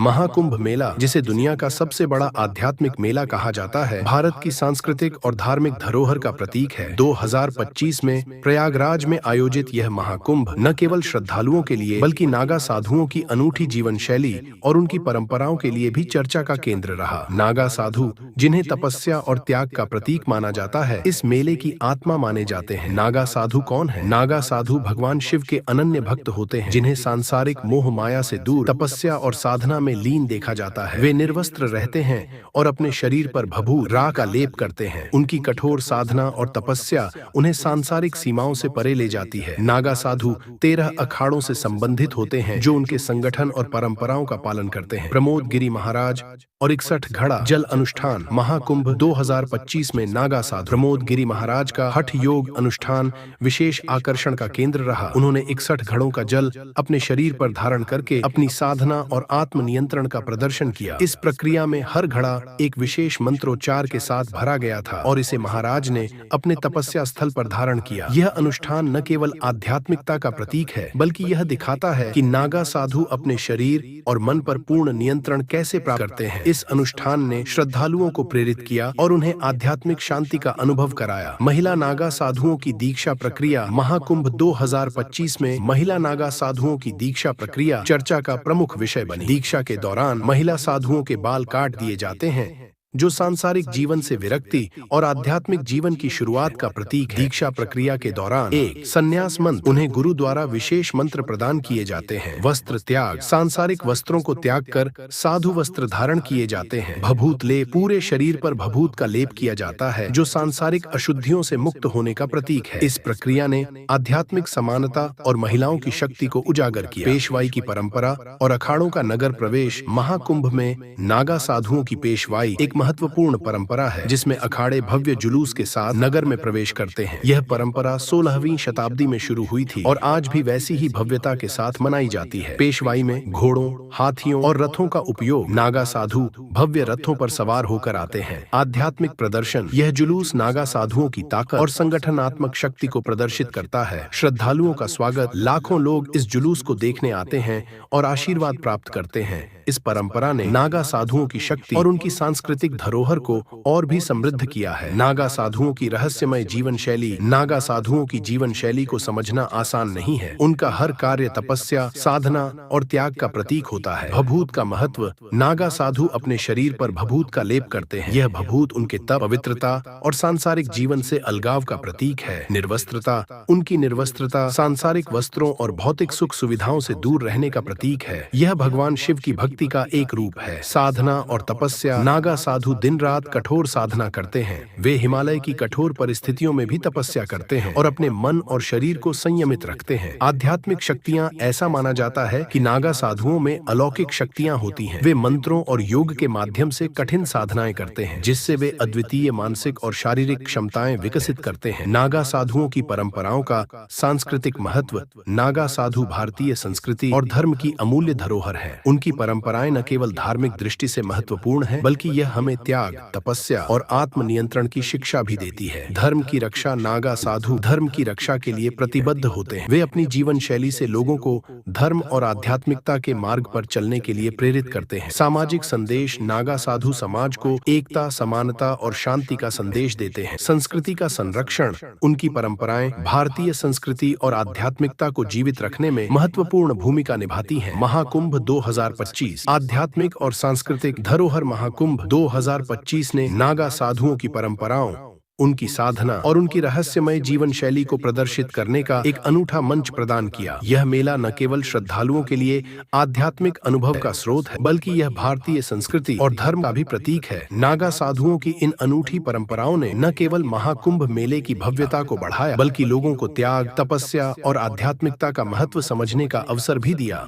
महाकुंभ मेला, जिसे दुनिया का सबसे बड़ा आध्यात्मिक मेला कहा जाता है, भारत की सांस्कृतिक और धार्मिक धरोहर का प्रतीक है। 2025 में प्रयागराज में आयोजित यह महाकुंभ न केवल श्रद्धालुओं के लिए बल्कि नागा साधुओं की अनूठी जीवन शैली और उनकी परंपराओं के लिए भी चर्चा का केंद्र रहा। नागा साधु, जिन्हें तपस्या और त्याग का प्रतीक माना जाता है, इस मेले की आत्मा माने जाते हैं। नागा साधु कौन है? नागा साधु भगवान शिव के अनन्य भक्त होते हैं, जिन्हें सांसारिक मोह माया से दूर तपस्या और साधना में लीन देखा जाता है। वे निर्वस्त्र रहते हैं और अपने शरीर पर भभू राख का लेप करते हैं। उनकी कठोर साधना और तपस्या उन्हें सांसारिक सीमाओं से परे ले जाती है। नागा साधु 13 अखाड़ों से संबंधित होते हैं, जो उनके संगठन और परंपराओं का पालन करते हैं। प्रमोद गिरी महाराज और 61 घड़ा जल अनुष्ठान। महाकुंभ 2025 में नागा साधु प्रमोद गिरी महाराज का हठ योग अनुष्ठान विशेष आकर्षण का केंद्र रहा। उन्होंने 61 घड़ों का जल अपने शरीर पर धारण करके अपनी साधना और आत्म नियंत्रण का प्रदर्शन किया। इस प्रक्रिया में हर घड़ा एक विशेष मंत्रोच्चार के साथ भरा गया था और इसे महाराज ने अपने तपस्या स्थल पर धारण किया। यह अनुष्ठान न केवल आध्यात्मिकता का प्रतीक है, बल्कि यह दिखाता है कि नागा साधु अपने शरीर और मन पर पूर्ण नियंत्रण कैसे प्राप्त करते हैं। इस अनुष्ठान ने श्रद्धालुओं को प्रेरित किया और उन्हें आध्यात्मिक शांति का अनुभव कराया। महिला नागा साधुओं की दीक्षा प्रक्रिया। महाकुंभ 2025 में महिला नागा साधुओं की दीक्षा प्रक्रिया चर्चा का प्रमुख विषय बनी। दीक्षा के दौरान महिला साधुओं के बाल काट दिए जाते हैं, जो सांसारिक जीवन से विरक्ति और आध्यात्मिक जीवन की शुरुआत का प्रतीक है। दीक्षा प्रक्रिया के दौरान एक संन्यास मंत्र, उन्हें गुरु द्वारा विशेष मंत्र प्रदान किए जाते हैं। वस्त्र त्याग, सांसारिक वस्त्रों को त्याग कर साधु वस्त्र धारण किए जाते हैं। भभूत लेप, पूरे शरीर पर भभूत का लेप किया जाता है, जो सांसारिक अशुद्धियों से मुक्त होने का प्रतीक है। इस प्रक्रिया ने आध्यात्मिक समानता और महिलाओं की शक्ति को उजागर किया। पेशवाई की परंपरा और अखाड़ों का नगर प्रवेश। महाकुंभ में नागा साधुओं की पेशवाई एक महत्वपूर्ण परंपरा है, जिसमें अखाड़े भव्य जुलूस के साथ नगर में प्रवेश करते हैं। यह परंपरा 16वीं शताब्दी में शुरू हुई थी और आज भी वैसी ही भव्यता के साथ मनाई जाती है। पेशवाई में घोड़ों, हाथियों और रथों का उपयोग। नागा साधु भव्य रथों पर सवार होकर आते हैं। आध्यात्मिक प्रदर्शन। यह जुलूस नागा साधुओं की ताकत और संगठनात्मक शक्ति को प्रदर्शित करता है। श्रद्धालुओं का स्वागत। लाखों लोग इस जुलूस को देखने आते हैं और आशीर्वाद प्राप्त करते हैं। इस परंपरा ने नागा साधुओं की शक्ति और उनकी सांस्कृतिक धरोहर को और भी समृद्ध किया है। नागा साधुओं की रहस्यमय जीवन शैली। नागा साधुओं की जीवन शैली को समझना आसान नहीं है। उनका हर कार्य तपस्या, साधना और त्याग का प्रतीक होता है। भभूत का महत्व। नागा साधु अपने शरीर पर भभूत का लेप करते हैं। यह भभूत उनके तप, पवित्रता और सांसारिक जीवन से अलगाव का प्रतीक है। निर्वस्त्रता। उनकी निर्वस्त्रता सांसारिक वस्त्रों और भौतिक सुख सुविधाओं से दूर रहने का प्रतीक है। यह भगवान शिव की भक्ति का एक रूप है। साधना और तपस्या। नागा साधु दिन रात कठोर साधना करते हैं। वे हिमालय की कठोर परिस्थितियों में भी तपस्या करते हैं और अपने मन और शरीर को संयमित रखते हैं। आध्यात्मिक शक्तियां। ऐसा माना जाता है कि नागा साधुओं में अलौकिक शक्तियां होती हैं। वे मंत्रों और योग के माध्यम से कठिन साधनाएं करते हैं, जिससे वे अद्वितीय मानसिक और शारीरिक क्षमताएं विकसित करते हैं। नागा साधुओं की परंपराओं का सांस्कृतिक महत्व। नागा साधु भारतीय संस्कृति और धर्म की अमूल्य धरोहर है। उनकी परंपराएं न केवल धार्मिक दृष्टि से महत्वपूर्ण है, बल्कि यह हमें त्याग, तपस्या और आत्म नियंत्रण की शिक्षा भी देती है। धर्म की रक्षा। नागा साधु धर्म की रक्षा के लिए प्रतिबद्ध होते हैं। वे अपनी जीवन शैली से लोगों को धर्म और आध्यात्मिकता के मार्ग पर चलने के लिए प्रेरित करते हैं। सामाजिक संदेश। नागा साधु समाज को एकता, समानता और शांति का संदेश देते हैं। संस्कृति का संरक्षण। उनकी परंपराएं भारतीय संस्कृति और आध्यात्मिकता को जीवित रखने में महत्वपूर्ण भूमिका निभाती हैं। महाकुंभ 2025 आध्यात्मिक और सांस्कृतिक धरोहर। महाकुंभ 2025 ने नागा साधुओं की परंपराओं, उनकी साधना और उनकी रहस्यमय जीवन शैली को प्रदर्शित करने का एक अनूठा मंच प्रदान किया। यह मेला न केवल श्रद्धालुओं के लिए आध्यात्मिक अनुभव का स्रोत है, बल्कि यह भारतीय संस्कृति और धर्म का भी प्रतीक है। नागा साधुओं की इन अनूठी परंपराओं ने न केवल महाकुंभ मेले की भव्यता को बढ़ाया, बल्कि लोगों को त्याग, तपस्या और आध्यात्मिकता का महत्व समझने का अवसर भी दिया।